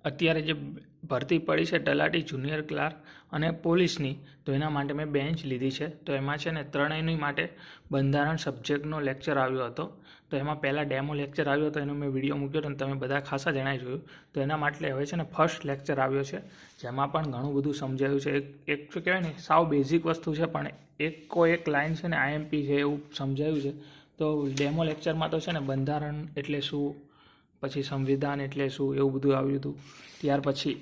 અત્યારે જે ભરતી પડી છે તલાટી, જુનિયર ક્લાર્ક અને પોલીસની, તો એના માટે મેં બેન્ચ લીધી છે. તો એમાં છે ને ત્રણેયની માટે બંધારણ સબ્જેક્ટનો લેક્ચર આવ્યો હતો. તો એમાં પહેલાં ડેમો લેક્ચર આવ્યો હતો, એનો મેં વિડીયો મૂક્યો હતો અને તમે બધા ખાસા જણાએ જોયું. તો એના માટે હવે છે ને ફર્સ્ટ લેક્ચર આવ્યો છે, જેમાં પણ ઘણું બધું સમજાયું છે. એક શું કહેવાય ને, સાવ બેઝિક વસ્તુ છે, પણ એક લાઇન છે ને આઈએમપી છે એવું સમજાયું છે. તો ડેમો લેક્ચરમાં તો છે ને બંધારણ એટલે શું, પછી સંવિધાન એટલે શું, એવું બધું આવ્યું હતું. ત્યાર પછી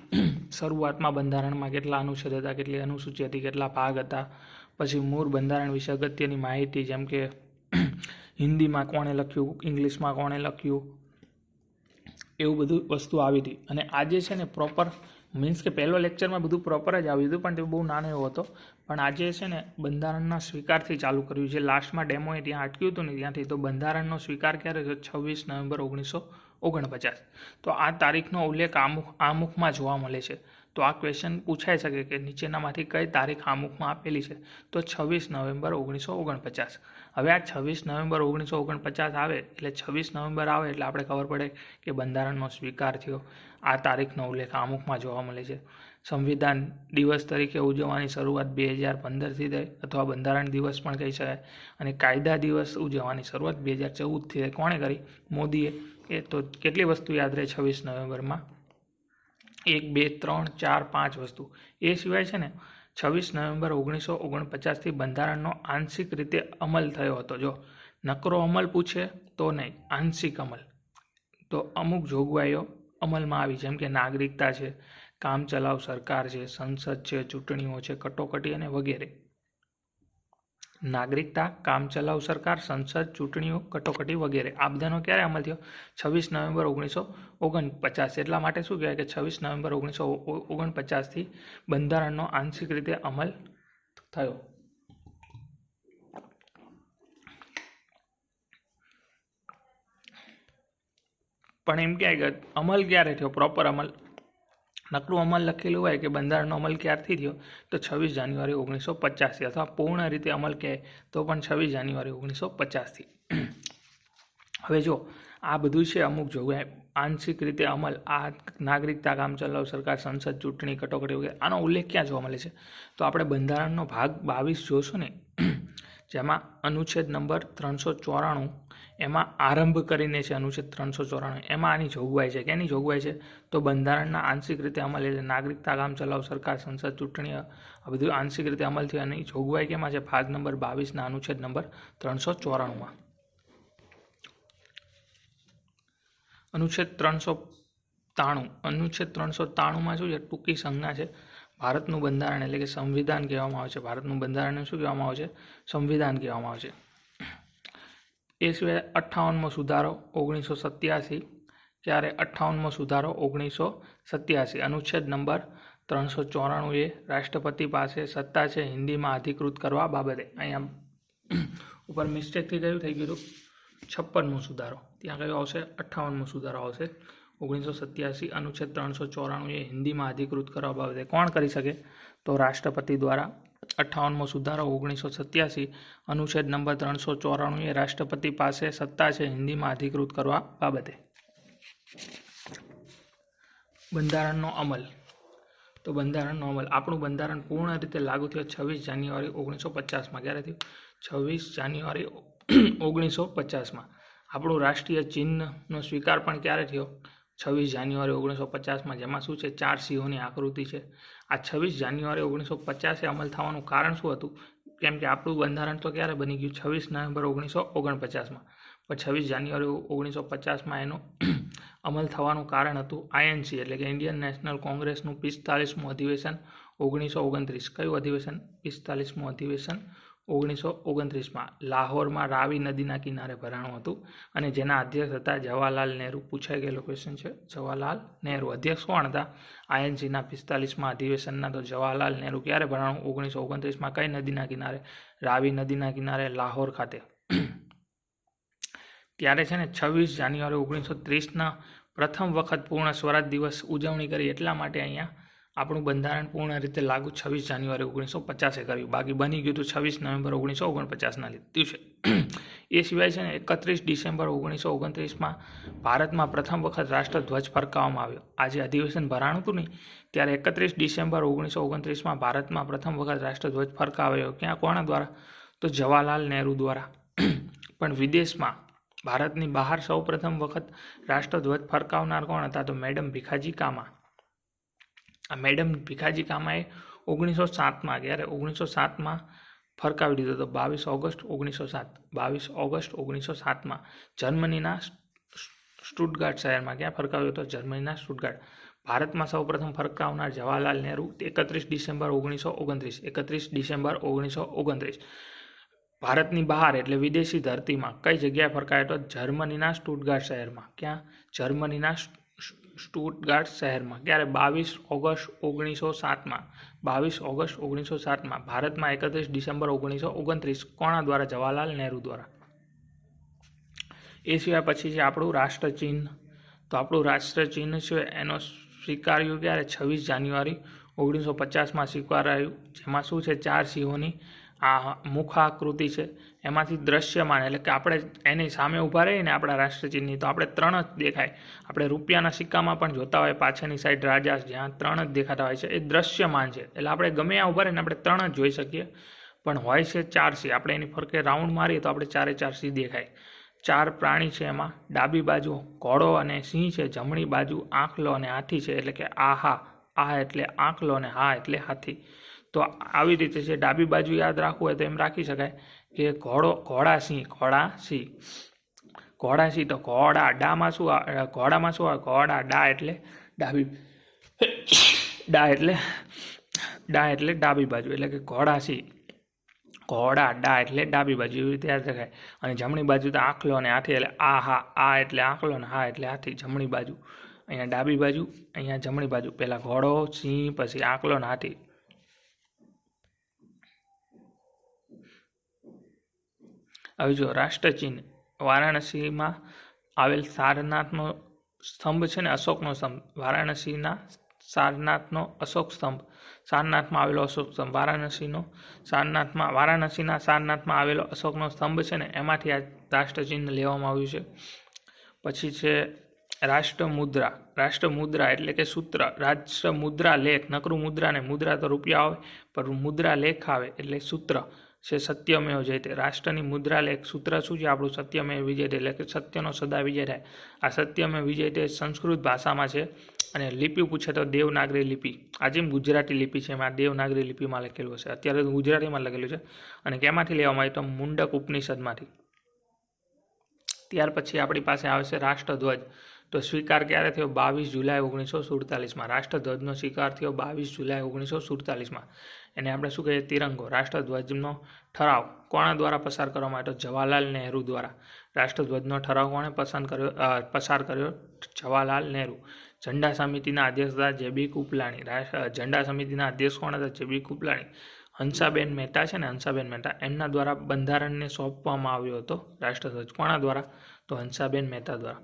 શરૂઆતમાં બંધારણમાં કેટલા અનુચ્છેદ હતા, કેટલી અનુસૂચિ હતી, કેટલા ભાગ હતા. પછી મૂળ બંધારણ વિશે અગત્યની માહિતી, જેમ કે હિન્દીમાં કોણે લખ્યું, ઇંગ્લિશમાં કોણે લખ્યું, એવું બધું વસ્તુ આવી હતી. અને આજે છે ને પ્રોપર મીન્સ કે પહેલો લેક્ચરમાં બધું પ્રોપર જ આવ્યું હતું, પણ તે બહુ નાનો એવો હતો. પણ આજે છે ને બંધારણના સ્વીકારથી ચાલુ કર્યું છે. લાસ્ટમાં ડેમોએ ત્યાં અટક્યું હતું ને ત્યાંથી. તો બંધારણનો સ્વીકાર ક્યારે થયો? 26 નવેમ્બર 1949. તો આ તારીખનો ઉલ્લેખ આમુખમાં જોવા મળે છે. તો આ ક્વેશ્ચન પૂછાઈ શકે કે નીચેનામાંથી કઈ તારીખ આમુખમાં આપેલી છે? તો 26 નવેમ્બર 1949. હવે આ 26 નવેમ્બર 1949 આવે એટલે 26 નવેમ્બર આવે એટલે આપણે ખબર પડે કે બંધારણનો સ્વીકાર થયો. આ તારીખનો ઉલ્લેખ આમુખમાં જોવા મળે છે. સંવિધાન દિવસ તરીકે ઉજવવાની શરૂઆત 2015થી થઈ, અથવા બંધારણ દિવસ પણ કહી શકાય. અને કાયદા દિવસ ઉજવવાની શરૂઆત 2014થી થઈ. કોણે કરી? મોદીએ. એ તો કેટલી વસ્તુ યાદ રહે 26 નવેમ્બરમાં? 1, 2, 3, 4, 5 વસ્તુ. એ સિવાય છે ને 26 નવેમ્બર 1949થી બંધારણનો આંશિક રીતે અમલ થયો હતો. જો નકરો અમલ પૂછે તો નહીં, આંશિક અમલ. તો અમુક જોગવાઈઓ અમલમાં આવી, જેમ કે નાગરિકતા છે, કામચલાઉ સરકાર છે, સંસદ છે, ચૂંટણીઓ છે, કટોકટી અને વગેરે. નાગરિકતા, કામચલાઉ સરકાર, સંસદ, ચૂંટણીઓ, કટોકટી વગેરે. આ બધાનો ક્યારે અમલ થયો? 26 નવેમ્બર 1949. એટલા માટે શું કહેવાય કે 26 નવેમ્બર 1949થી બંધારણનો આંશિક રીતે અમલ થયો. પણ એમ કહે કે અમલ ક્યારે થયો? પ્રોપર અમલ, નકરું અમલ લખેલું હોય કે બંધારણનો અમલ ક્યારથી થયો? તો 26 જાન્યુઆરી 1950થી. અથવા પૂર્ણ રીતે અમલ કહે તો પણ 26 જાન્યુઆરી 1950થી. હવે જો આ બધું છે અમુક જોગવાઈ આંશિક રીતે અમલ, આ નાગરિકતા, કામચલાઉ સરકાર, સંસદ, ચૂંટણી, કટોકટી વગેરે, આનો ઉલ્લેખ ક્યાં જોવા મળે છે? તો આપણે બંધારણનો ભાગ 22 જોશું ને, જેમાં અનુચ્છેદ નંબર 394, એમાં આરંભ કરીને છે અનુચ્છેદ 394. એમાં આની જોગવાઈ છે. કેની જોગવાઈ છે? તો બંધારણના આંશિક રીતે અમલ એટલે નાગરિકતા, કામચલાઉ સરકાર, સંસદ, ચૂંટણી, આ બધું આંશિક રીતે અમલ થયો. અને જોગવાઈ કેમાં છે? ભાગ નંબર 22ના અનુચ્છેદ નંબર 394માં. અનુચ્છેદ 393માં શું છે? ટૂંકી સંજ્ઞા છે. ભારતનું બંધારણ એટલે કે સંવિધાન કહેવામાં આવે છે. ભારતનું બંધારણને શું કહેવામાં આવે છે? સંવિધાન કહેવામાં આવે છે. એ સિવાય 58મો સુધારો 1987. ત્યારે 58મો સુધારો 1987. અનુચ્છેદ નંબર 394 રાષ્ટ્રપતિ પાસે સત્તા છે હિન્દીમાં અધિકૃત કરવા બાબતે. અહીંયા ઉપર મિસ્ટેકથી કયું થઈ ગયું? 56મો સુધારો. ત્યાં કયો આવશે? 58મો સુધારો આવશે 1987. અનુચ્છેદ 394 હિન્દીમાં અધિકૃત કરવા બાબતે કોણ કરી શકે? તો રાષ્ટ્રપતિ દ્વારા. 58મો સુધારો 1987. અનુચ્છેદ નંબર 394 રાષ્ટ્રપતિ પાસે સત્તા છે હિન્દીમાં અધિકૃત કરવા બાબતે. બંધારણનો અમલ. તો બંધારણનો અમલ, આપણું બંધારણ પૂર્ણ રીતે લાગુ થયો 26 જાન્યુઆરી 1950માં. ક્યારે થયું? 26 જાન્યુઆરી 1950માં. આપણું રાષ્ટ્રીય ચિહ્નનો સ્વીકાર પણ ક્યારે થયો? 26 જાન્યુઆરી 1950માં. જેમાં શું છે? 4 સિંહોની આકૃતિ છે. આ 26 જાન્યુઆરી 1950 અમલ થવાનું કારણ શું હતું? કેમ કે આપણું બંધારણ તો ક્યારે બની ગયું? 26 નવેમ્બર 1949માં. પણ 26 જાન્યુઆરી 1950માં એનો અમલ થવાનું કારણ હતું આઈએનસી એટલે કે ઇન્ડિયન નેશનલ કોંગ્રેસનું 45મું અધિવેશન 1929. કયું અધિવેશન? 45મું અધિવેશન 1929માં લાહોરમાં રાવી નદીના કિનારે ભરાણું હતું. અને જેના અધ્યક્ષ હતા જવાહરલાલ નહેરુ. પૂછાઈ ગયેલો ક્વેશ્ચન છે. જવાહરલાલ નહેરુ અધ્યક્ષ કોણ હતા આઈએનસીના 45મા અધિવેશનના? તો જવાહરલાલ નહેરુ. ક્યારે ભરાણું? 1929માં. કઈ નદીના કિનારે? રાવી નદીના કિનારે લાહોર ખાતે. ત્યારે છે ને 26 જાન્યુઆરી 1930ના પ્રથમ વખત પૂર્ણ સ્વરાજ દિવસ ઉજવણી કરી. એટલા માટે અહીંયા આપણું બંધારણ પૂર્ણ રીતે લાગુ 26 જાન્યુઆરી 1950 કર્યું. બાકી બની ગયું હતું 26 નવેમ્બર 1949ના દિવસે. એ સિવાય છે ને 31 ડિસેમ્બર 1929માં ભારતમાં પ્રથમ વખત રાષ્ટ્રધ્વજ ફરકાવવામાં આવ્યો. આજે અધિવેશન ભરાણું હતું નહીં ત્યારે 31 ડિસેમ્બર 1929માં ભારતમાં પ્રથમ વખત રાષ્ટ્રધ્વજ ફરકાવ્યો. ક્યાં, કોના દ્વારા? તો જવાહરલાલ નહેરુ દ્વારા. પણ વિદેશમાં ભારતની બહાર સૌ પ્રથમ વખત રાષ્ટ્રધ્વજ ફરકાવનાર કોણ હતા? તો મેડમ ભીખાજી કામા. આ મેડમ ભીખાજી કામાએ 1907માં ક્યારે 1907માં ફરકાવી દીધો હતો. 22 ઓગસ્ટ 1907માં જર્મનીના સ્ટુટગાર્ટ શહેરમાં. ક્યાં ફરકાવ્યો હતો? જર્મનીના સ્ટુટગાર્ટ. ભારતમાં સૌ પ્રથમ ફરકાવનાર જવાહરલાલ નહેરુ 31 ડિસેમ્બર 1929. ભારતની બહાર એટલે વિદેશી ધરતીમાં કઈ જગ્યાએ ફરકાયો હતો? જર્મનીના સ્ટુટગાર્ટ શહેરમાં. ક્યાં? જર્મનીના સ્ટુટગાર્ટ શહેરમાં. ક્યારે? 22 ઓગસ્ટ 1907માં. 22 ઓગસ્ટ 1907માં. ભારતમાં 31 ડિસેમ્બર 1929. કોના દ્વારા? જવાહરલાલ નહેરુ દ્વારા. એ સિવાય પછી છે આપણું રાષ્ટ્રચિહ્ન. તો આપણું રાષ્ટ્રચિહ્ન છે એનો સ્વીકાર્યું ક્યારે? 26 જાન્યુઆરી 1950માં સ્વીકારાયું. જેમાં શું છે? 4 સિંહોની આ મુખાકૃતિ છે. એમાંથી દ્રશ્યમાન એટલે કે આપણે એની સામે ઊભા રહીએ ને આપણા રાષ્ટ્રચિહ્નની તો આપણે 3 જ દેખાય. આપણે રૂપિયાના સિક્કામાં પણ જોતા હોય પાછળની સાઈડ રાજા જ્યાં 3 જ દેખાતા હોય છે. એ દ્રશ્યમાન છે એટલે આપણે ગમે ત્યાં ઊભા રહીને આપણે 3 જ જોઈ શકીએ. પણ હોય છે 4 સિંહ. આપણે એની ફરકે રાઉન્ડ મારીએ તો આપણે 4 સિંહ દેખાય. 4 પ્રાણી છે એમાં. ડાબી બાજુ ઘોડો અને સિંહ છે. જમણી બાજુ આંખલો અને હાથી છે. એટલે કે આ એટલે આંખલો અને હા એટલે હાથી. તો આવી રીતે છે. ડાબી બાજુ યાદ રાખવું હોય તો એમ રાખી શકાય કે ઘોડા સિંહ તો ઘોડામાં શું આવે? ઘોડા ડા એટલે ડાબી એટલે ડાબી બાજુ એટલે કે ઘોડા ડા એટલે ડાબી બાજુ એવી રીતે યાદ રખાય. અને જમણી બાજુ તો આંખલો અને હાથી એટલે આ એટલે આંખલો અને હા એટલે હાથી. જમણી બાજુ અહીંયા ડાબી બાજુ, અહીંયા જમણી બાજુ. પહેલા ઘોડો, સિંહ, પછી આંખલો અને હાથી. હવે જો રાષ્ટ્રચિહ્ન વારાણસીમાં આવેલ સારનાથનો સ્તંભ છે ને અશોકનો સ્તંભ. વારાણસીના સારનાથનો અશોક સ્તંભ. સારનાથમાં આવેલો અશોક સ્તંભ. વારાણસીના સારનાથમાં આવેલો અશોકનો સ્તંભ છે ને એમાંથી આ રાષ્ટ્રચિહ્ન લેવામાં આવ્યું છે. પછી છે રાષ્ટ્રમુદ્રા એટલે કે સૂત્ર. રાષ્ટ્રમુદ્રા લેખ. નકરું મુદ્રા ને મુદ્રા તો રૂપિયા આવે પણ મુદ્રા લેખ આવે એટલે સૂત્ર છે સત્યમેવ જયતે. રાષ્ટ્રની મુદ્રા લેખ સૂત્ર શું છે આપણું? સત્યમેવ વિજયતે એટલે કે સત્યનો સદા વિજય થાય. આ સત્યમેવ વિજયતે સંસ્કૃત ભાષામાં છે અને લિપિ પૂછે તો દેવનાગરી લિપિ. આજે ગુજરાતી લિપિ છે એમાં દેવનાગરી લિપિમાં લખેલું છે. અત્યારે તો ગુજરાતીમાં લખેલું છે. અને કેમાંથી લેવામાં આવ્યું? તો મુંડક ઉપનિષદમાંથી. ત્યાર પછી આપણી પાસે આવે છે રાષ્ટ્રધ્વજ. તો સ્વીકાર ક્યારે થયો? 22 જુલાઈ 1947માં. રાષ્ટ્રધ્વજનો સ્વીકાર થયો 22 જુલાઈ 1947માં. એને આપણે શું કહીએ? તિરંગો. રાષ્ટ્રધ્વજનો ઠરાવ કોના દ્વારા પસાર કરવામાં આવ્યો? જવાહરલાલ નહેરુ દ્વારા. રાષ્ટ્રધ્વજનો ઠરાવ કોણે પસાર કર્યો? જવાહરલાલ નહેરુ. ઝંડા સમિતિના અધ્યક્ષ હતા જે.બી. કૃપલાણી. ઝંડા સમિતિના અધ્યક્ષ કોણ હતા? જે.બી. કૃપલાણી. હંસાબેન મહેતા છે ને, હંસાબેન મહેતા, એમના દ્વારા બંધારણને સોંપવામાં આવ્યો હતો રાષ્ટ્રધ્વજ. કોના દ્વારા? તો હંસાબેન મહેતા દ્વારા.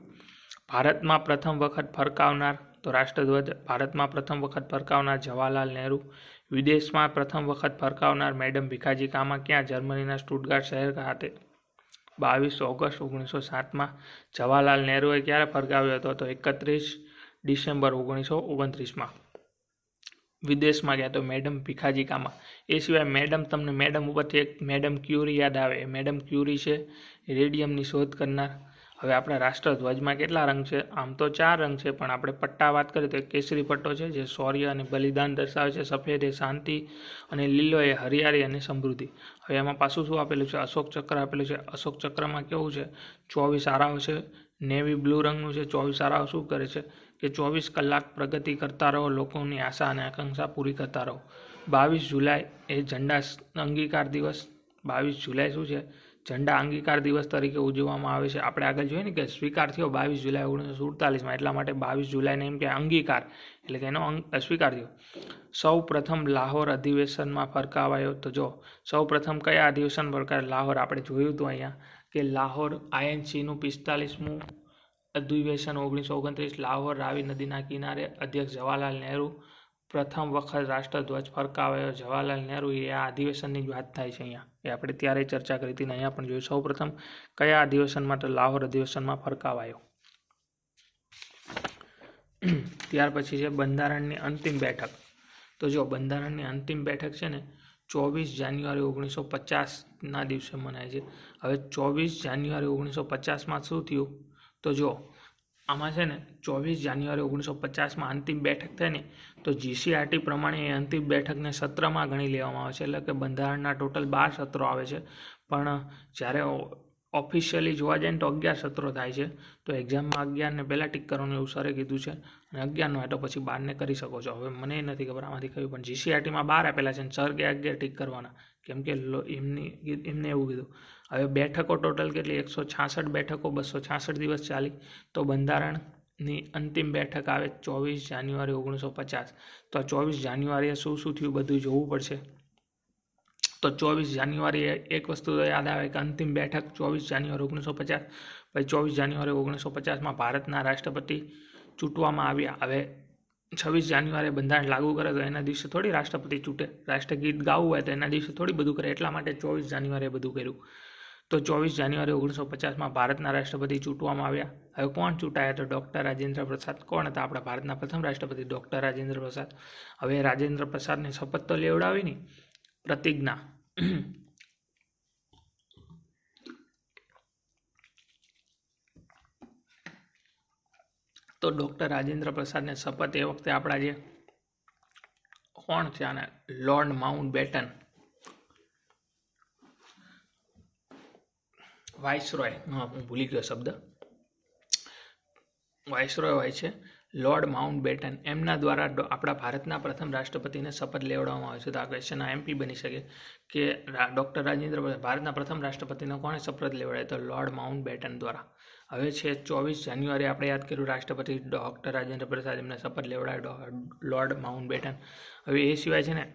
ભારતમાં પ્રથમ વખત ફરકાવનાર તો રાષ્ટ્રધ્વજ ભારતમાં પ્રથમ વખત ફરકાવનાર જવાહરલાલ નહેરુ. વિદેશમાં પ્રથમ વખત ફરકાવનાર મેડમ ભીખાજી કામા. ક્યાં? જર્મનીના સ્ટુટગાર્ટ શહેર ખાતે. 22 ઓગસ્ટ 1907માં. જવાહરલાલ નહેરુએ ક્યારે ફરકાવ્યો હતો? તો 31 ડિસેમ્બર 1929માં. વિદેશમાં ગયા તો મેડમ ભીખાજી કામા. એ સિવાય તમને મેડમ ઉપરથી એક મેડમ ક્યુરી યાદ આવે. મેડમ ક્યુરી છે રેડિયમની શોધ કરનાર. હવે આપણા રાષ્ટ્રધ્વજમાં કેટલા રંગ છે? આમ તો 4 રંગ છે પણ આપણે પટ્ટા વાત કરીએ તો એક કેસરી પટ્ટો છે જે શૌર્ય અને બલિદાન દર્શાવે છે. સફેદ એ શાંતિ અને લીલો એ હરિયાળી અને સમૃદ્ધિ. હવે એમાં પાછું શું આપેલું છે? અશોક ચક્ર આપેલું છે. અશોક ચક્રમાં કેવું છે? 24 આરાઓ છે. નેવી બ્લુ રંગનું છે. 24 આરાઓ શું કરે છે? કે 24 કલાક પ્રગતિ કરતા રહો, લોકોની આશા અને આકાંક્ષા પૂરી કરતા રહો. 22 જુલાઈ એ ઝંડા અંગીકાર દિવસ. 22 જુલાઈ શું છે? ઝંડા અંગીકાર દિવસ તરીકે ઉજવવામાં આવે છે. આપણે આગળ જોઈએ ને કે સ્વીકાર થયો 22 જુલાઈ 1947માં. એટલા માટે 22 જુલાઈને એમ કે અંગીકાર એટલે કે એનો સ્વીકાર થયો. સૌ પ્રથમ લાહોર અધિવેશનમાં ફરકાવાયો. તો જો સૌ પ્રથમ કયા અધિવેશન ફરકાય? લાહોર. આપણે જોયું હતું અહીંયા કે લાહોર INCનું 45મું અધિવેશન 1929. લાહોર રાવી નદીના કિનારે. અધ્યક્ષ જવાહરલાલ નહેરુ. પ્રથમ વખત રાષ્ટ્રધ્વજ ફરકાવાયો જવાહરલાલ નહેરુ, એ આ અધિવેશનની જ વાત થાય છે અહીંયા. એ આપણે ત્યારે ચર્ચા કરી હતી ને અહીંયા પણ જોયું. સૌ પ્રથમ કયા અધિવેશનમાં? તો લાહોર અધિવેશનમાં ફરકાવાયો. ત્યાર પછી છે બંધારણની અંતિમ બેઠક. તો જો બંધારણની અંતિમ બેઠક છે ને 24 જાન્યુઆરી 1950ના દિવસે મનાય છે. હવે 24 જાન્યુઆરી 1950માં શું થયું? તો જો આમાં છે ને 24 જાન્યુઆરી 1950માં અંતિમ બેઠક થાય ને, તો GCRT પ્રમાણે એ અંતિમ બેઠકને સત્રમાં ગણી લેવામાં આવે છે. એટલે કે બંધારણના ટોટલ 12 સત્રો આવે છે, પણ જ્યારે ઓફિશિયલી જોવા જાય ને તો 11 સત્રો થાય છે. તો એક્ઝામમાં 11ને પહેલાં ટીક કરવાનું એવું સરે કીધું છે, અને 11નો હોય તો પછી 12ને કરી શકો છો. હવે મને નથી ખબર આમાંથી કયું, પણ GCRTમાં 12 આપેલા છે અને સર કે 11 ટીક કરવાના, કેમ કે એમને એવું કીધું. હવે બેઠકો ટોટલ કેટલી? 166 બેઠકો 266 દિવસ ચાલી. તો બંધારણની અંતિમ બેઠક આવે 24 જાન્યુઆરી 1950. તો 24 જાન્યુઆરીએ શું થયું બધું જોવું પડશે. તો 24 જાન્યુઆરીએ એક વસ્તુ તો યાદ આવે કે અંતિમ બેઠક 24 જાન્યુઆરી 1950. પછી 24 જાન્યુઆરી 1950માં ભારતના રાષ્ટ્રપતિ ચૂંટવામાં આવ્યા. હવે 26 જાન્યુઆરીએ બંધારણ લાગુ કરે તો એના દિવસે થોડી રાષ્ટ્રપતિ ચૂંટે. રાષ્ટ્રગીત ગાવું હોય તો એના દિવસે થોડી બધું કરે. એટલા માટે 24 જાન્યુઆરીએ બધું કર્યું. તો 24 જાન્યુઆરી 1950માં ભારતના રાષ્ટ્રપતિ ચૂંટવામાં આવ્યા. હવે કોણ ચૂંટાયા? તો ડૉક્ટર રાજેન્દ્ર પ્રસાદ. કોણ હતા આપણા ભારતના પ્રથમ રાષ્ટ્રપતિ? ડૉક્ટર રાજેન્દ્ર પ્રસાદ. હવે રાજેન્દ્ર પ્રસાદને શપથ તો લેવડાવી નહીં, પ્રતિજ્ઞા. તો ડૉક્ટર રાજેન્દ્ર પ્રસાદને શપથ એ વખતે આપણા જે કોણ છે આને લોર્ડ માઉન્ટ બેટન, વાઇસરોય, હું ભૂલી ગયો શબ્દ, વાઇસરોય હોય છે લોર્ડ માઉન્ટ બેટન, એમના દ્વારા આપણા ભારતના પ્રથમ રાષ્ટ્રપતિને શપથ લેવડાવવામાં આવે છે. તો આ ક્વેશ્ચન MP બની શકે કે ડૉક્ટર રાજેન્દ્ર પ્રસાદ ભારતના પ્રથમ રાષ્ટ્રપતિને કોણે શપથ લેવડાવ્યો? તો લોર્ડ માઉન્ટ બેટન દ્વારા. હવે છે 24 જાન્યુઆરી આપણે યાદ કર્યું રાષ્ટ્રપતિ ડૉક્ટર રાજેન્દ્ર પ્રસાદ, એમને શપથ લેવડાવ્યો લોર્ડ માઉન્ટ બેટન. હવે એ સિવાય છે ને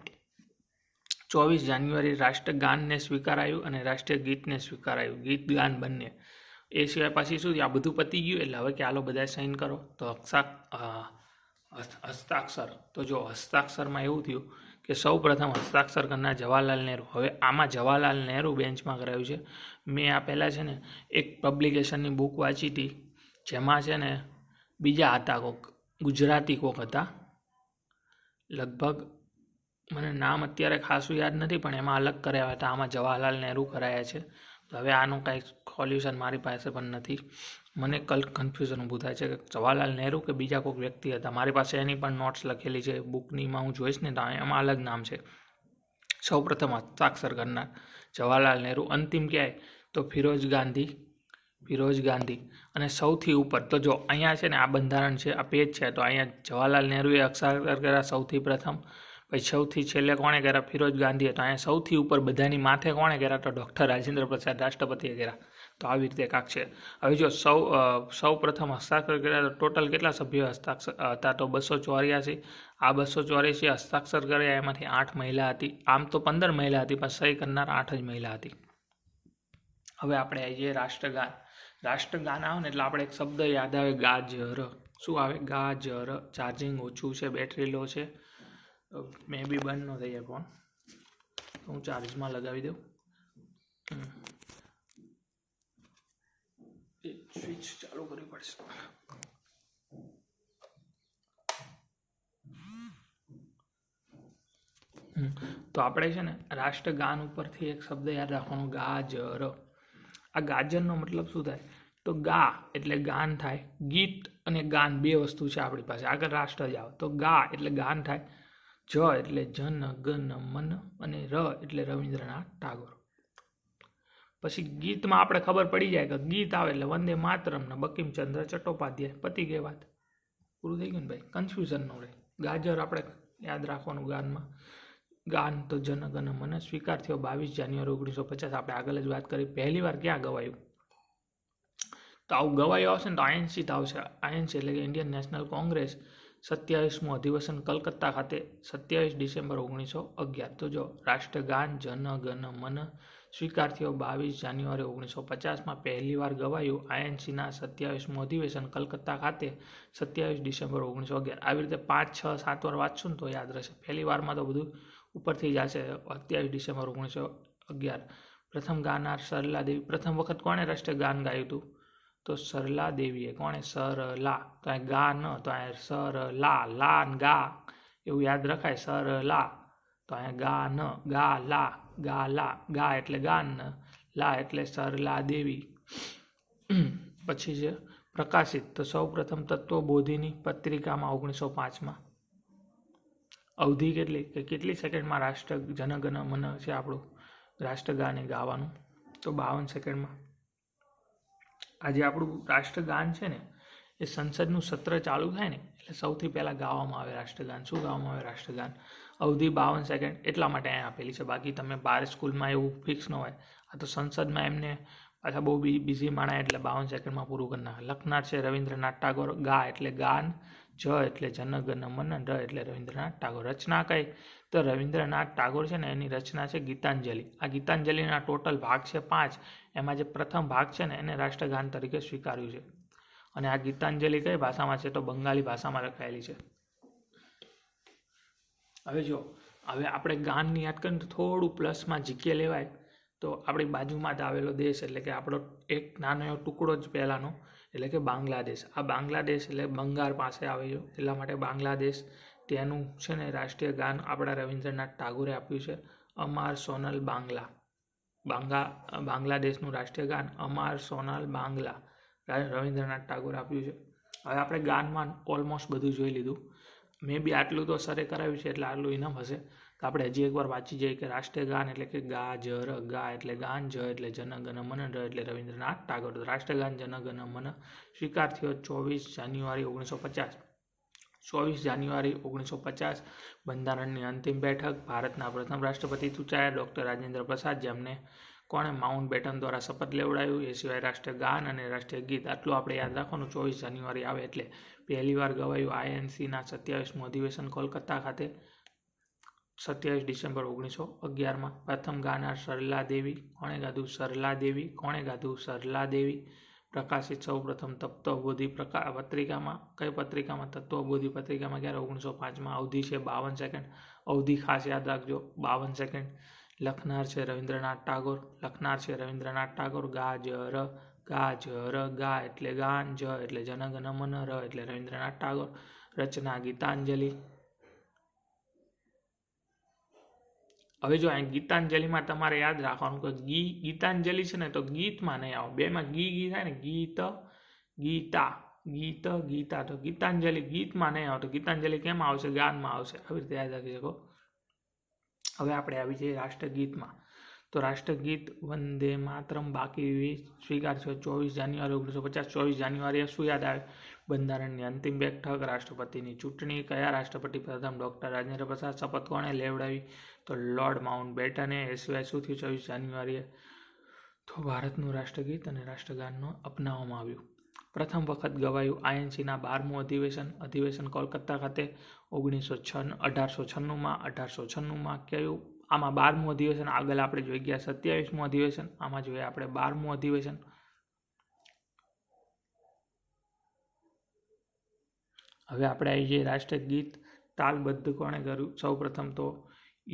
24 જાન્યુઆરી રાષ્ટ્રગાનને સ્વીકારાયું અને રાષ્ટ્રીય ગીતને સ્વીકારાયું, ગીત ગાન બંને. એ સિવાય પાછી શું થયું? આ બધું પતી ગયું એટલે હવે કે હાલો બધા સાઇન કરો. તો હસ્તાક્ષર. તો જો હસ્તાક્ષરમાં એવું થયું કે સૌ પ્રથમ હસ્તાક્ષર કરનાર જવાહરલાલ નહેરુ. હવે આમાં જવાહરલાલ નહેરુ બેન્ચમાં કરાયું છે. મેં આ પહેલાં છે ને એક પબ્લિકેશનની બુક વાંચી હતી, જેમાં છે ને બીજા હતા કોક ગુજરાતી કોક હતા, લગભગ મને નામ અત્યારે ખાસું યાદ નથી, પણ એમાં અલગ કરાયા હતા. આમાં જવાહરલાલ નહેરુ કરાયા છે. તો હવે આનું કાંઈ સોલ્યુશન મારી પાસે પણ નથી. મને કન્ફ્યુઝન ઊભું થાય છે કે જવાહરલાલ નહેરુ કે બીજા કોઈક વ્યક્તિ હતા. મારી પાસે એની પણ નોટ્સ લખેલી છે બુકનીમાં, હું જોઈશ ને તો એમાં અલગ નામ છે. સૌ પ્રથમ હસ્તાક્ષર કરનાર જવાહરલાલ નહેરુ. અંતિમ ક્યાંય? તો ફિરોઝ ગાંધી. અને સૌથી ઉપર તો જો અહીંયા છે ને આ બંધારણ છે, આ પેજ છે, તો અહીંયા જવાહરલાલ નહેરુએ હસ્તાક્ષર કર્યા સૌથી પ્રથમ. પછી સૌથી છેલ્લે કોણે કર્યા? ફિરોઝ ગાંધીએ. તો અહીંયા સૌથી ઉપર બધાની માથે કોણે કર્યા? તો ડૉક્ટર રાજેન્દ્ર પ્રસાદ રાષ્ટ્રપતિએ કર્યા. તો આવી રીતે કાંક છે. હવે જો સૌ પ્રથમ હસ્તાક્ષર કર્યા તો ટોટલ કેટલા સભ્યો હસ્તાક્ષર હતા? તો 284. આ 284 હસ્તાક્ષર કર્યા એમાંથી 8 મહિલા હતી. આમ તો 15 મહિલા હતી, પણ સહી કરનાર 8 જ મહિલા હતી. હવે આપણે આવીએ રાષ્ટ્રગાન. રાષ્ટ્રગાન આવે ને એટલે આપણે એક શબ્દ યાદ આવે, ગાજર. શું આવે? ગાજર. ચાર્જિંગ ઓછું છે, બેટરી લો છે, મે બી બંધ ન થઈ જાય ફોન, હું ચાર્જમાં લગાવી દઉં. સ્વિચ ચાલુ કરવી પડશે. તો આપણે છે ને રાષ્ટ્રગાન ઉપરથી એક શબ્દ યાદ રાખવાનો, ગાજર. આ ગાજરનો મતલબ શું થાય? તો ગા એટલે ગાન થાય. ગીત અને ગાન બે વસ્તુ છે આપણી પાસે. આગળ રાષ્ટ્ર જ આવે તો ગા એટલે ગાન થાય, જ એટલે જન ગન મન, અને ર એટલે રવિન્દ્રનાથ ટાગોર. પછી ગીતમાં આપણે ખબર પડી જાય કે ગીત આવે એટલે વંદે માતરમ ને બંકિમચંદ્ર ચટ્ટોપાધ્યાય. પતી ગઈ વાત, પૂરું થઈ ગયું ને ભાઈ, કન્ફ્યુઝન ન રહે. ગાજર આપણે યાદ રાખવાનું ગાનમાં. ગાન તો જન ગન મન સ્વીકાર થયો 22 જાન્યુઆરી 1950. આપણે આગળ જ વાત કરી. પહેલી વાર ક્યાં ગવાયું? તો આવું ગવાયું આવશે ને તો INC આવશે. INC એટલે કે ઇન્ડિયન નેશનલ કોંગ્રેસ 27મું અધિવેશન કલકત્તા ખાતે 27 ડિસેમ્બર 1911. તો જો રાષ્ટ્રગાન જન ગન મન સ્વીકાર થયો 22 જાન્યુઆરી 1950માં, પહેલીવાર ગવાયું આઈએનસીના 27મું અધિવેશન કલકત્તા ખાતે 27 ડિસેમ્બર 1911. આવી રીતે 5, 6, 7 વાર વાંચશું ને તો યાદ રહેશે. પહેલી વારમાં તો બધું ઉપરથી જશે. 27 ડિસેમ્બર 1911. પ્રથમ ગાનાર સરલા દેવી. પ્રથમ વખત કોણે રાષ્ટ્રીય ગાન ગાયું હતું? તો સરલા દેવીએ. કોણે? સરલા. તો આ ગા ન, તો આ સરલા, લા ને ગા એવું યાદ રખાય. સરલા. તો અહીંયા ગા ન, ગા લા, ગા લા, ગા એટલે ગાન, લા એટલે સરલા દેવી. પછી છે પ્રકાશિત. તો સૌ પ્રથમ તત્વબોધિની પત્રિકામાં 1905માં. અવધિ કેટલી? કે કેટલી સેકન્ડમાં રાષ્ટ્ર જનગણ મન છે આપણું રાષ્ટ્રગાન એ ગાવાનું? તો 52 સેકન્ડમાં. આજે આપણું રાષ્ટ્રગાન છે ને એ સંસદનું સત્ર ચાલુ થાય ને એટલે સૌથી પહેલાં ગાવામાં આવે રાષ્ટ્રગાન. શું ગાવામાં આવે? રાષ્ટ્રગાન. અવધિ 52 સેકન્ડ એટલા માટે અહીંયા આપેલી છે. બાકી તમે બહાર સ્કૂલમાં એવું ફિક્સ ન હોય. આ તો સંસદમાં એમને પાછા બહુ બિઝી માણા એટલે 52 સેકન્ડમાં પૂરું કરી નાખે. લખનાર છે રવિન્દ્રનાથ ટાગોર. ગા એટલે ગાન, જ એટલે જનગણ મન, ર એટલે રવિન્દ્રનાથ ટાગોર. રચના કઈ? તો રવિન્દ્રનાથ ટાગોર છે ને એની રચના છે ગીતાંજલિ. આ ગીતાંજલિના ટોટલ ભાગ છે 5. એમાં જે પ્રથમ ભાગ છે ને એને રાષ્ટ્રગાન તરીકે સ્વીકાર્યું છે. અને આ ગીતાંજલિ કઈ ભાષામાં છે? તો બંગાળી ભાષામાં લખાયેલી છે. હવે જો આપણે ગાનની યાદ કરીએ તો થોડું પ્લસમાં જીકે લેવાય. તો આપણી બાજુમાં જ આવેલો દેશ એટલે કે આપણો એક નાનો એવો ટુકડો જ પહેલાંનો એટલે કે બાંગ્લાદેશ. આ બાંગ્લાદેશ એટલે બંગાળ પાસે આવે છે એટલા માટે બાંગ્લાદેશ તેનું છે ને રાષ્ટ્રીય ગાન આપણા રવિન્દ્રનાથ ટાગોરે આપ્યું છે, અમાર સોનલ બાંગ્લા. બાંગ્લાદેશનું રાષ્ટ્રીય ગાન અમાર સોનલ બાંગ્લા રવિન્દ્રનાથ ટાગોરે આપ્યું છે. હવે આપણે ગાનમાં ઓલમોસ્ટ બધું જોઈ લીધું. મે બી આટલું તો સરે કરાવ્યું છે એટલે આટલું ઇનફ હશે. તો આપણે હજી એકવાર વાંચી જઈએ કે રાષ્ટ્રીય ગાન એટલે કે ગા જ ર. ગા એટલે ગાન, જ એટલે જનગણ મન, ર એટલે રવિન્દ્રનાથ ટાગોર. રાષ્ટ્રીય ગાન જનગણ મન સ્વીકાર થયો 24 જાન્યુઆરી 1950. 24 જાન્યુઆરી 1950 બંધારણની અંતિમ બેઠક. ભારતના પ્રથમ રાષ્ટ્રપતિ ચૂંટાયા ડૉક્ટર રાજેન્દ્ર પ્રસાદ, જેમને કોણે માઉન્ટ બેટન દ્વારા શપથ લેવડાવ્યું. એ સિવાય રાષ્ટ્રીય ગાન અને રાષ્ટ્રીય ગીત આટલું આપણે યાદ રાખવાનું. 24 જાન્યુઆરી આવે એટલે પહેલીવાર ગવાયું આઈએનસીના 27મું અધિવેશન કોલકાતા ખાતે 27 ડિસેમ્બર 1911માં. પ્રથમ ગાનાર સરલા દેવી. કોણે ગાધું? સરલા દેવી. કોણે ગાધું? સરલા દેવી. પ્રકાશિત સૌ પ્રથમ તત્વબોધિ પત્રિકામાં. કઈ પત્રિકામાં? તત્વબોધિ પત્રિકામાં. ક્યારે? 1905માં. અવધિ છે 52 સેકન્ડ. અવધિ ખાસ યાદ રાખજો 52 સેકન્ડ. લખનાર છે રવિન્દ્રનાથ ટાગોર. લખનાર છે રવિન્દ્રનાથ ટાગોર. ગા જ ર. ગા જ ર. ગા એટલે ગાન, જ એટલે જનગણ મન, ર એટલે રવિન્દ્રનાથ ટાગોર. રચના ગીતાંજલિ. હવે જો અહીં ગીતાંજલિમાં તમારે યાદ રાખવાનું કે ગીતાંજલિ છે ને તો ગીતમાં નહીં આવે. બેમાં ગી થાય ને, ગીત ગીતા, ગીત ગીતા. તો ગીતાંજલિ ગીતમાં નહીં આવે. તો ગીતાંજલિ કેમાં આવશે? ગાનમાં આવશે. આવી રીતે યાદ રાખી શકો. હવે આપણે આવી જઈએ રાષ્ટ્રગીતમાં. તો રાષ્ટ્રગીત વંદે માતરમ બાકી સ્વીકાર થયો 24 જાન્યુઆરી 1950. 24 જાન્યુઆરીએ શું યાદ આવે? બંધારણની અંતિમ બેઠક, રાષ્ટ્રપતિની ચૂંટણી. કયા રાષ્ટ્રપતિ પ્રથમ? ડૉક્ટર રાજેન્દ્ર પ્રસાદ. શપથ કોણે લેવડાવી? તો લોર્ડ માઉન્ટ બેટને. એ સિવાય શું થયું 24 જાન્યુઆરીએ? તો ભારતનું રાષ્ટ્રગીત અને રાષ્ટ્રગાનનો અપનાવવામાં આવ્યું. પ્રથમ વખત ગવાયું આઈએનસીના 12મું અધિવેશન કોલકાતા ખાતે 1896માં. 1896માં કયું? આમાં 12મું અધિવેશન. આગળ આપણે જોઈ ગયા 27મું અધિવેશન. આમાં જોઈએ આપણે 12મું અધિવેશન. હવે આપણે આવી જઈએ રાષ્ટ્રગીત તાલબદ્ધ કોણે કર્યું? સૌ પ્રથમ તો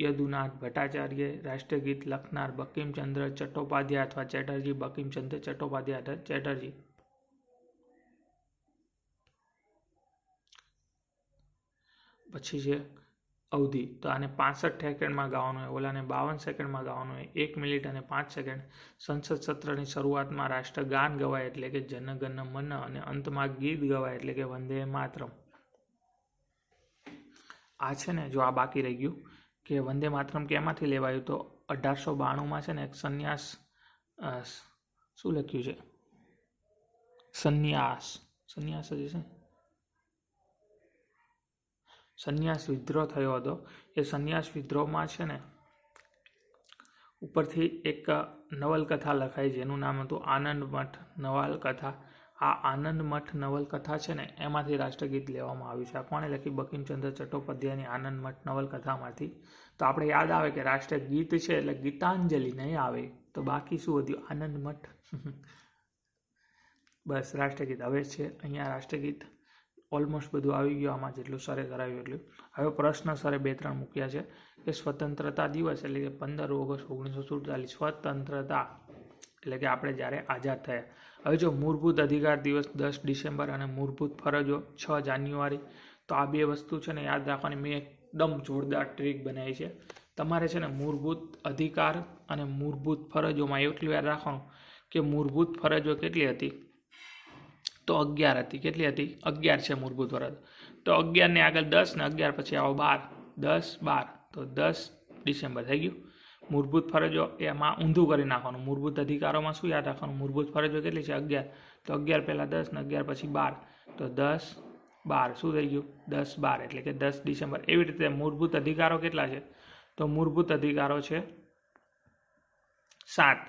યદુનાથ ભટ્ટાચાર્ય. રાષ્ટ્રગીત લખનાર બંકિમચંદ્ર ચટ્ટોપાધ્યાય અથવા ચેટર્જી. બંકિમચંદ્ર ચટ્ટોપાધ્યાય અથવા ચેટર્જી. પછી છે અવધિ. તો આને 65 સેકન્ડમાં ગાવાનું હોય, ઓલાને 52 સેકન્ડમાં ગાવાનું હોય. 1 મિનિટ અને 5 સેકન્ડ. સંસદ સત્રની શરૂઆતમાં રાષ્ટ્રગાન ગવાય એટલે કે જનગણ મન અને અંતમાં ગીત ગવાય એટલે કે વંદે માતરમ. આ છે ને જો આ બાકી રહી ગયું કે વંદે માતરમ કેમાંથી લેવાયું? તો 1892માં છે ને એક સંન્યાસ શું લખ્યું છે? સંન્યાસ જ છે. સંન્યાસ વિદ્રોહ થયો હતો. એ સંન્યાસ વિદ્રોહમાં છે ને ઉપરથી એક નવલકથા લખાઈ જેનું નામ હતું આનંદ મઠ નવલકથા. આ આનંદ મઠ નવલકથા છે ને એમાંથી રાષ્ટ્રગીત લેવામાં આવ્યું છે. આ કોણે લખી? બંકિમચંદ્ર ચટ્ટોપાધ્યાયની આનંદ મઠ નવલકથામાંથી. તો આપણે યાદ આવે કે રાષ્ટ્રગીત છે એટલે ગીતાંજલિ નહીં આવે. તો બાકી શું વધ્યું? આનંદ મઠ. બસ રાષ્ટ્રગીત હવે છે અહીંયા. રાષ્ટ્રગીત ઓલમોસ્ટ બધું આવી ગયું આમાં, જેટલું સરે કરાવ્યું એટલું. હવે પ્રશ્ન સરે 2-3 મૂક્યા છે કે સ્વતંત્રતા દિવસ એટલે કે 15 ઓગસ્ટ 1947 સ્વતંત્રતા એટલે કે આપણે જ્યારે આઝાદ થયા. હવે જો મૂળભૂત અધિકાર દિવસ 10 ડિસેમ્બર અને મૂળભૂત ફરજો 6 જાન્યુઆરી. તો આ બે વસ્તુ છે ને યાદ રાખવાની. મેં એકદમ જોરદાર ટ્રીક બનાવી છે. તમારે છે ને મૂળભૂત અધિકાર અને મૂળભૂત ફરજોમાં એટલું યાદ રાખવાનું કે મૂળભૂત ફરજો કેટલી હતી? તો 11 હતી. કેટલી હતી? 11 છે મૂળભૂત ફરજ. તો 11 ને આગળ 10 ને 11 પછી આવો 12. 10 12 તો 10 ડિસેમ્બર થઈ ગયું. મૂળભૂત ફરજો એમાં ઊંધું કરી નાખવાનું. મૂળભૂત અધિકારોમાં શું યાદ રાખવાનું? મૂળભૂત ફરજો કેટલી છે? 11. તો 11 પહેલાં 10 ને 11 પછી 12. તો 10 12 શું થઈ ગયું? 10 12 એટલે કે 10 ડિસેમ્બર. એવી રીતે મૂળભૂત અધિકારો કેટલા છે? તો મૂળભૂત અધિકારો છે 7.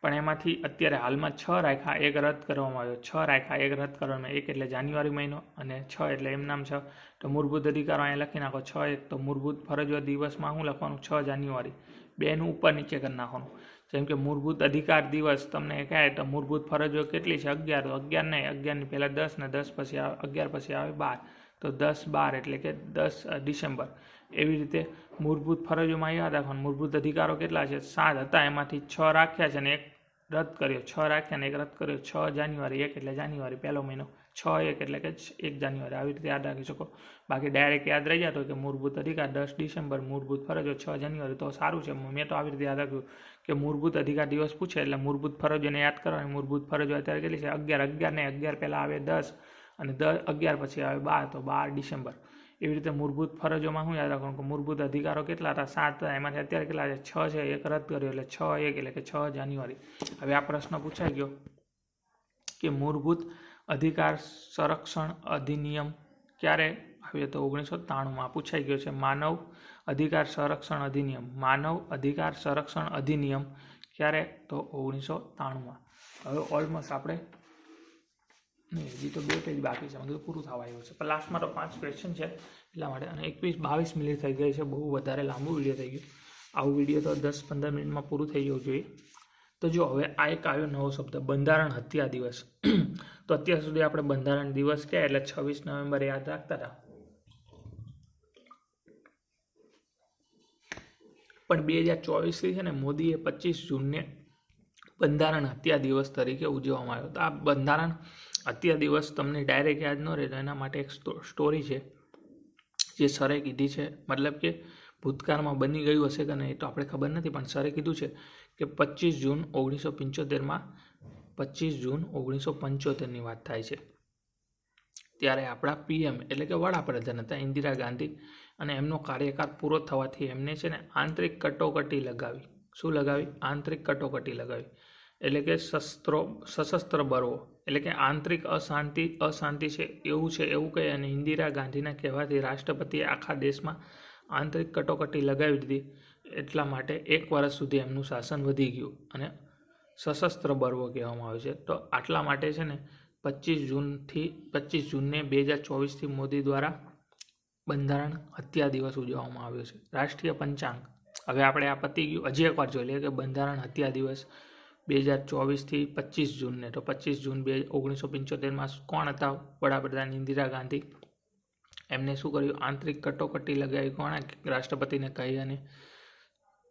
પણ એમાંથી અત્યારે હાલમાં 6 રાખ્યા, 1 રદ કરવામાં આવ્યો. 6 રાખ્યા, 1 રદ કરવામાં, 1 એટલે જાન્યુઆરી મહિનો અને 6 એટલે એમ નામ 6. તો મૂળભૂત અધિકારો અહીંયા લખી નાખો 6 1. તો મૂળભૂત ફરજો દિવસમાં શું લખવાનું? 6 જાન્યુઆરી. 2 નું ઉપર નીચે કરી નાખવાનું. જેમ કે મૂળભૂત અધિકાર દિવસ તમને કહે તો મૂળભૂત ફરજો કેટલી છે? 11. તો 11 નહીં, 11 ની પહેલાં 10 ને 10 પછી આવે 11 પછી આવે 12. તો 10 12 એટલે કે 10 ડિસેમ્બર. એવી રીતે મૂળભૂત ફરજોમાં યાદ રાખવાનું મૂળભૂત અધિકારો કેટલા છે? 7 હતા. એમાંથી 6 રાખ્યા છે અને 1 રદ કર્યો. 6 રાખ્યા ને 1 રદ કર્યો. 6 જાન્યુઆરી. 1 એટલે જાન્યુઆરી પહેલો મહિનો. 6 1 એટલે કે 1 જાન્યુઆરી. આવી રીતે યાદ રાખી શકો. બાકી ડાયરેક્ટ યાદ રહી જતો કે મૂળભૂત અધિકાર 10 ડિસેમ્બર, મૂળભૂત ફરજો 6 જાન્યુઆરી. તો સારું છે. મેં તો આવી રીતે યાદ રાખ્યું કે મૂળભૂત અધિકાર દિવસ પૂછે એટલે મૂળભૂત ફરજોને યાદ કરવાની. મૂળભૂત ફરજો અત્યારે કેટલી છે? 11. 11 ને 11 પહેલાં આવે 10 અને 11 પછી આવે 12. તો 12 ડિસેમ્બર. એવી રીતે મૂળભૂત ફરજોમાં શું યાદ રાખવાનું કે મૂળભૂત અધિકારો કેટલા હતા? 7 હતા. એમાંથી અત્યારે કેટલા છે? 6 છે. 1 રદ કર્યો એટલે 6 1 એટલે કે 6 જાન્યુઆરી. હવે આ પ્રશ્ન પૂછાઈ ગયો કે મૂળભૂત અધિકાર સંરક્ષણ અધિનિયમ ક્યારે આવ્યો? તો 1993માં પૂછાઈ ગયો છે. માનવ અધિકાર સંરક્ષણ અધિનિયમ. માનવ અધિકાર સંરક્ષણ અધિનિયમ ક્યારે? તો 1993માં. હવે ઓલમોસ્ટ આપણે હજી તો 2 પેજ બાકી છે. બધું પૂરું થવા આવ્યું છે. પણ લાસ્ટમાં તો 5 ક્વેશ્ચન છે એટલા માટે. અને 21-22 મિનિટ થઈ ગઈ છે. બહુ વધારે લાંબુ વિડીયો થઈ ગયું. આવું વિડીયો તો 10-15 મિનિટમાં પૂરું થઈ જવું જોઈએ. તો જો હવે આ એક આવ્યો નવો શબ્દ બંધારણ હત્યા દિવસ. તો અત્યાર સુધી આપણે બંધારણ દિવસ કહે એટલે 26 નવેમ્બર યાદ રાખતા હતા. પણ 2024થી છે ને મોદીએ 25 જૂનને બંધારણ હત્યા દિવસ તરીકે ઉજવવામાં આવ્યો. તો આ બંધારણ હત્યા દિવસ તમને ડાયરેક્ટ યાદ ન રહે તો એના માટે એક સ્ટોરી છે જે સરે કીધી છે. મતલબ કે ભૂતકાળમાં બની ગયું હશે કે નહીં તો આપણે ખબર નથી, પણ સરે કીધું છે કે 25 જૂન 1975માં 25 જૂન 1975ની વાત થાય છે. ત્યારે આપણા પીએમ એટલે કે વડાપ્રધાન હતા ઇન્દિરા ગાંધી, અને એમનો કાર્યકાળ પૂરો થવાથી એમને છે ને આંતરિક કટોકટી લગાવી. શું લગાવી? આંતરિક કટોકટી લગાવી. એટલે કે સશસ્ત્ર બળવો એટલે કે આંતરિક અશાંતિ છે એવું કહે. અને ઇન્દિરા ગાંધીના કહેવાથી રાષ્ટ્રપતિએ આખા દેશમાં આંતરિક કટોકટી લગાવી દીધી. એટલા માટે 1 વર્ષ સુધી એમનું શાસન વધી ગયું અને સશસ્ત્ર બળવો કહેવામાં આવે છે. તો આટલા માટે છે ને 25 જૂનને 2024થી મોદી દ્વારા બંધારણ હત્યા દિવસ ઉજવવામાં આવ્યો છે. રાષ્ટ્રીય પંચાંગ. હવે આપણે આ પતી ગયું. હજી એકવાર જોઈ લઈએ કે બંધારણ હત્યા દિવસ 2024થી 25 જૂનને. તો 25 જૂન 1975માં કોણ હતા વડાપ્રધાન? ઇન્દિરા ગાંધી. એમને શું કર્યું? આંતરિક કટોકટી લગાવી. કોણે? રાષ્ટ્રપતિને કહી. અને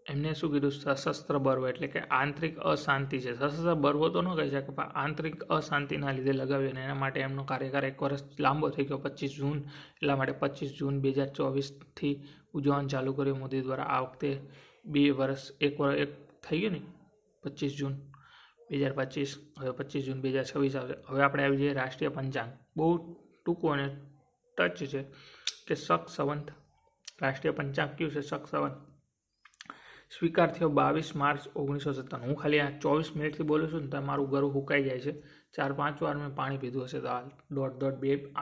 એમને શું કીધું? સશસ્ત્ર બળવો એટલે કે આંતરિક અશાંતિ છે. સશસ્ત્ર બળવો તો ન કહી શકે, પણ આંતરિક અશાંતિના લીધે લગાવ્યું. અને એના માટે એમનો કાર્યકાળ 1 વર્ષ લાંબો થઈ ગયો 25 જૂન. એટલા માટે 25 જૂન 2024થી ઉજવવાનું ચાલુ કર્યું મોદી દ્વારા. આ વખતે 2 વર્ષ 1 વર્ષ થઈ ગયું ને 25 જૂન 2025. હવે 25 જૂન 2026 આવશે. હવે આપણે આવી જઈએ રાષ્ટ્રીય પંચાંગ. બહુ ટૂંકું અને ટચ છે કે શક સંવત. રાષ્ટ્રીય પંચાંગ કયું છે? શક સંવત. સ્વીકાર થયો 22 માર્ચ 1997. હું ખાલી આ 24 મિનિટથી બોલું છું ને તો મારું ગળું સુકાઈ જાય છે. 4-5 વાર મેં પાણી પીધું હશે તો આ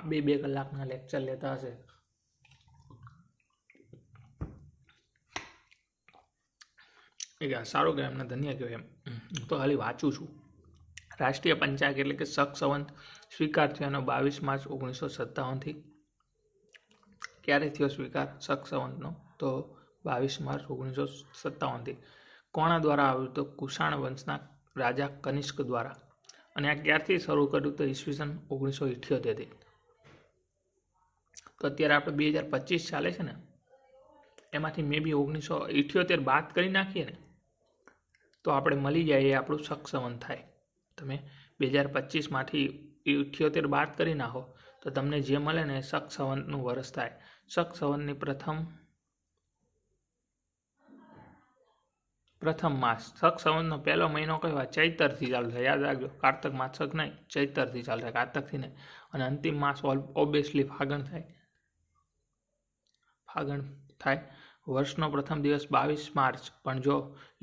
2 કલાકના લેક્ચર લેતા હશે. સારું કે એમને ધન્ય કહેવાય. એમ તો ખાલી વાંચું છું. રાષ્ટ્રીય પંચાંગ એટલે કે શક સંવત સ્વીકાર થયો 22 માર્ચ 1957થી. ક્યારે થયો સ્વીકાર શક સંવતનો? તો 22 માર્ચ 1957થી. કોના દ્વારા આવ્યું? તો કુષાણ વંશના રાજા કનિષ્ક દ્વારા. અને આ ક્યારથી શરૂ કર્યું? તો ઈસવીસન 1978થી. તો અત્યારે આપણે 2025 ચાલે છે ને, એમાંથી મે બી 1978 બાદ કરી નાખીએ ને તો આપણે મળી જાય એ આપણું શક સંવત થાય. તમે 2025માંથી 78 બાદ કરી નાખો તો તમને જે મળે ને એ શક સંવતનું વર્ષ થાય. શક સંવતની પ્રથમ માસ, શક સંવતનો પહેલો મહિનો કયો? ચૈતરથી ચાલુ થાય. યાદ રાખજો, કારતક માસક નહીં, ચૈતરથી ચાલુ થાય, કારતકથી નહીં. અને અંતિમ માસ ઓબ્વિયસલી ફાગણ થાય. વર્ષનો પ્રથમ દિવસ 22 માર્ચ, પણ જો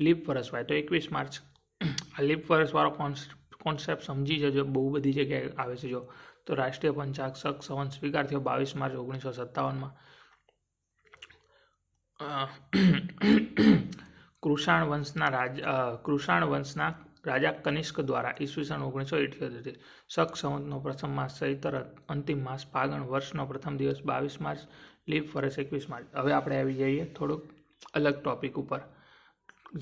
લીપ વર્ષ હોય તો 21 માર્ચ. આ લીપ વર્ષવાળો કોન્સેપ્ટ સમજી જજો, બહુ બધી જગ્યાએ આવે છે. જો તો રાષ્ટ્રીય પંચાંગ શક સંવત સ્વીકાર થયો 22 માર્ચ 1957માં. કૃષાણ વંશના રાજા કનિષ્ક દ્વારા ઈસવીસન 1978. શક સંવતનો પ્રથમ માસ ચૈત્ર, અંતિમ માસ ફાગણ, વર્ષનો પ્રથમ દિવસ 22 માર્ચ, લીપ વર્ષ 21 માર્ચ. હવે આપણે આવી જઈએ થોડુંક અલગ ટોપિક ઉપર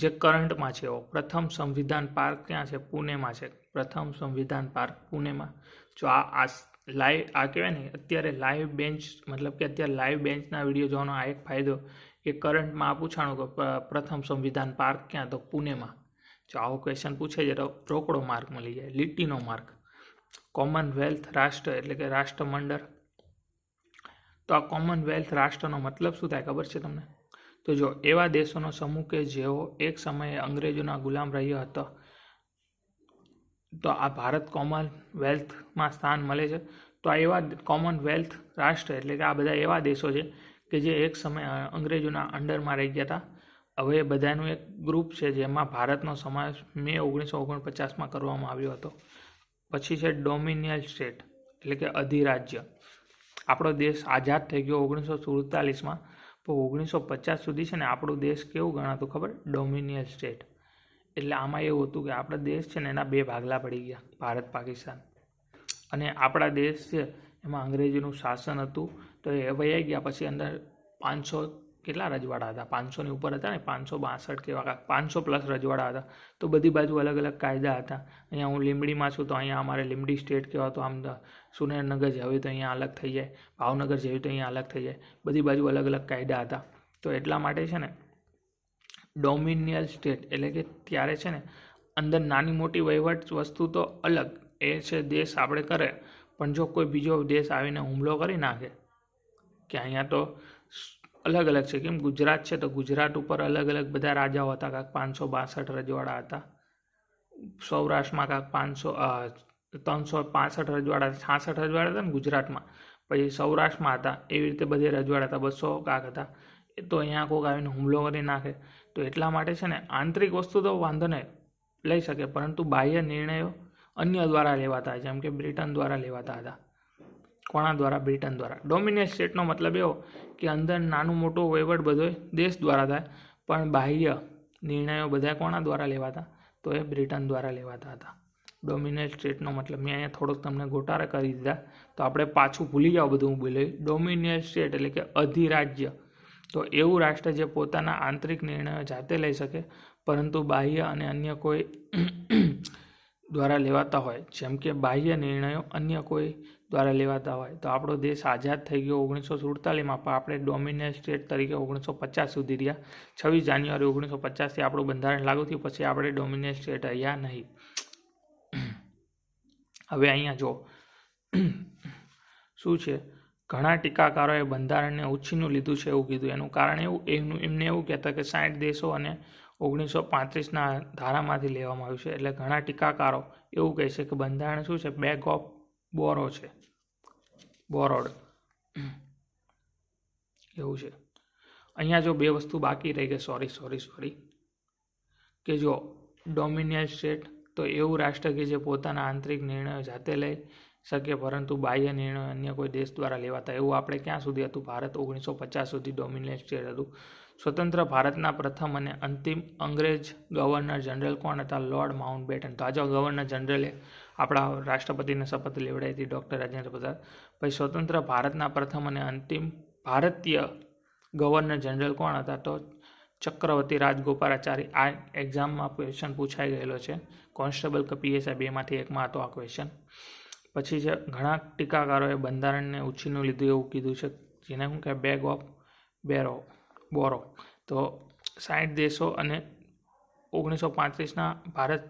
જે કરંટમાં છે. પ્રથમ સંવિધાન પાર્ક ક્યાં છે? પુણેમાં છે. પ્રથમ સંવિધાન પાર્ક પુણેમાં. જો આ કહેવાય ને અત્યારે લાઈવ બેન્ચ, મતલબ કે અત્યારે લાઈવ બેન્ચના વિડીયો જોવાનો આ એક ફાયદો કે કરંટમાં આ પૂછાણું કે પ્રથમ સંવિધાન પાર્ક ક્યાં? તો પુણેમાં. જો આવો ક્વેશ્ચન પૂછે છે તો રોકડો માર્ક મળી જાય, લીટીનો માર્ક. કોમનવેલ્થ રાષ્ટ્ર એટલે કે રાષ્ટ્રમંડળ. તો આ કોમનવેલ્થ રાષ્ટ્રનો મતલબ શું થાય ખબર છે તમને? તો જો એવા દેશોનો સમૂહ કે જેઓ એક સમયે અંગ્રેજોના ગુલામ રહ્યો હતો. તો આ ભારત કોમનવેલ્થમાં સ્થાન મળે છે. તો આ એવા કોમનવેલ્થ રાષ્ટ્ર એટલે કે આ બધા એવા દેશો છે કે જે એક સમય અંગ્રેજોના અંડરમાં રહી ગયા હતા. હવે બધાનું એક ગ્રુપ છે જેમાં ભારતનો સમાવેશ મે 1949માં કરવામાં આવ્યો હતો. પછી છે ડોમિનિયન સ્ટેટ એટલે કે અધિરાજ્ય. આપણો દેશ આઝાદ થઈ ગયો 1947માં, તો 1950 સુધી છે ને આપણો દેશ કેવું ગણાતું ખબર? Dominion state. એટલે આમાં એવું હતું કે આપણા દેશ છે ને એના બે ભાગલા પડી ગયા, ભારત પાકિસ્તાન. અને આપણા દેશ છે એમાં અંગ્રેજીનું શાસન હતું, તો એ વહી ગયા. પછી અંદર 500 કેટલા રજવાડા હતા? 500ની ઉપર હતા ને, 562 કેવા 500 પ્લસ રજવાડા હતા. તો બધી બાજુ અલગ અલગ કાયદા હતા. અહીંયા હું લીંબડીમાં છું તો અહીંયા અમારે લીંબડી સ્ટેટ કહેવાતો, આમ સુરેન્દ્રનગર જેવી તો અહીંયા અલગ થઈ જાય, ભાવનગર જેવી તો અહીંયા અલગ થઈ જાય. બધી બાજુ અલગ અલગ કાયદા હતા. તો એટલા માટે છે ને ડોમિનિયન સ્ટેટ એટલે કે ત્યારે છે ને અંદર નાની મોટી વહીવટ વસ્તુ તો અલગ, એ છે દેશ આપણે કરે. પણ જો કોઈ બીજો દેશ આવીને હુમલો કરી નાખે કે અહીંયા તો અલગ અલગ છે, કેમ ગુજરાત છે તો ગુજરાત ઉપર અલગ અલગ બધા રાજાઓ હતા, કાંક 562 રજવાડા હતા. સૌરાષ્ટ્રમાં કાંક 365 રજવાડા, 66 રજવાડા હતા ને ગુજરાતમાં. પછી સૌરાષ્ટ્રમાં હતા, એવી રીતે બધે રજવાડા હતા, 200 કાંક હતા. તો અહીંયા કોઈક આવીને હુમલો કરી નાખે. તો એટલા માટે છે ને આંતરિક વસ્તુ તો વાંધો નહીં લઈ શકે, પરંતુ બાહ્ય નિર્ણયો અન્ય દ્વારા લેવાતા, જેમ કે બ્રિટન દ્વારા લેવાતા હતા. કોના દ્વારા? બ્રિટન દ્વારા. ડોમિનિયન સ્ટેટનો મતલબ એવો કે અંદર નાનું મોટું વહીવટ બધો દેશ દ્વારા થાય, પણ બાહ્ય નિર્ણયો બધા કોના દ્વારા લેવાતા? તો એ બ્રિટન દ્વારા લેવાતા હતા. ડોમિનિયન સ્ટેટનો મતલબ મેં અહીંયા થોડોક તમને ગોટાળા કરી દીધા, તો આપણે પાછું ભૂલી જાઓ બધું હું બોલી. ડોમિનિયન સ્ટેટ એટલે કે અધિરાજ્ય. તો એવું રાષ્ટ્ર જે પોતાના આંતરિક નિર્ણયો જાતે લઈ શકે, પરંતુ બાહ્ય અને અન્ય કોઈ દ્વારા લેવાતા હોય, જેમ કે બાહ્ય નિર્ણયો અન્ય કોઈ દ્વારા લેવાતા હોય. તો આપણો દેશ આઝાદ થઈ ગયો 1947માં, પણ આપણે ડોમિનિયન સ્ટેટ તરીકે 1950 સુધી રહ્યા. 26 જાન્યુઆરી 1950થી આપણું બંધારણ લાગુ થયું, પછી આપણે ડોમિનિયન સ્ટેટ રહ્યા નહીં. હવે અહીંયા જો શું છે, ઘણા ટીકાકારોએ બંધારણને ઉછીનું લીધું છે એવું કીધું. એનું કારણ એમને એવું કહેતા કે 60 દેશો અને 1935ના ધારામાંથી લેવામાં આવ્યું છે. એટલે ઘણા ટીકાકારો એવું કહે છે કે બંધારણ શું છે? બેગ ઓફ બોરો છે, બોરોડ એવું છે. અહીંયા જો બે વસ્તુ બાકી રહી ગઈ, સોરી કે જો ડોમિનિયન સ્ટેટ તો એવું રાષ્ટ્ર કે જે પોતાના આંતરિક નિર્ણયો જાતે લઈ શકે, પરંતુ બાહ્ય નિર્ણયો અન્ય કોઈ દેશ દ્વારા લેવાતા. એવું આપણે ક્યાં સુધી હતું? ભારત 1950 સુધી ડોમિનિયન સ્ટેટ હતું. સ્વતંત્ર ભારતના પ્રથમ અને અંતિમ અંગ્રેજ ગવર્નર જનરલ કોણ હતા? Lord Mountbatten. તો આજે ગવર્નર જનરલે આપણા રાષ્ટ્રપતિને શપથ લેવડાવી હતી, ડૉક્ટર રાજેન્દ્ર પ્રસાદ. પછી સ્વતંત્ર ભારતના પ્રથમ અને અંતિમ ભારતીય ગવર્નર જનરલ કોણ હતા? તો ચક્રવર્તી રાજગોપાલાચારી. આ એક્ઝામમાં ક્વેશ્ચન પૂછાઈ ગયેલો છે. કોન્સ્ટેબલ કે PSI બેમાંથી એકમાં હતો આ ક્વેશ્ચન. પછી છે ઘણા ટીકાકારોએ બંધારણને ઉછીનું લીધું એવું કીધું છે, જેને શું કહેવાય બેગ ઓફ બોરો. તો 60 દેશો અને 1935ના ભારત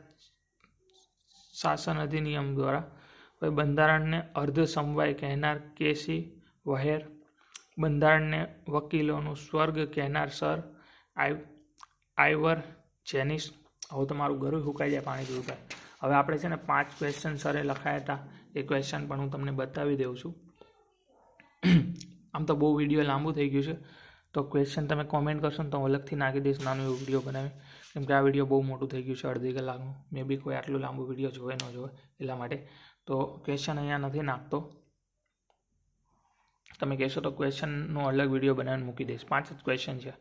શાસન અધિનિયમ દ્વારા હવે બંધારણને અર્ધ સમવાય કહેનાર KC વહેર, બંધારણને વકીલોનું સ્વર્ગ કહેનાર સર આઇવર જેનિસ. હવે તમારું ગળું સુકાઈ જાય પાણી પીવું થાય. હવે આપણે છે ને 5 ક્વેશ્ચન સરે લખાયા હતા, એ ક્વેશ્ચન પણ હું તમને બતાવી દઉં છું. આમ તો બહુ વિડીયો લાંબુ થઈ ગયું છે, તો ક્વેશ્ચન તમે કોમેન્ટ કરશો ને તો હું અલગથી નાખી દઈશ નાનો એવો વિડીયો બનાવી, કેમ કે આ વિડીયો બહુ મોટું થઈ ગયું છે, અડધી કલાકનું. મે બી કોઈ આટલું લાંબુ વિડીયો જોવે ન જોવે એટલા માટે. તો ક્વેશ્ચન અહીંયા નથી નાખતો, તમે કહેશો તો ક્વેશ્ચનનો અલગ વિડીયો બનાવીને મૂકી દઈશ. 5 જ ક્વેશ્ચન છે.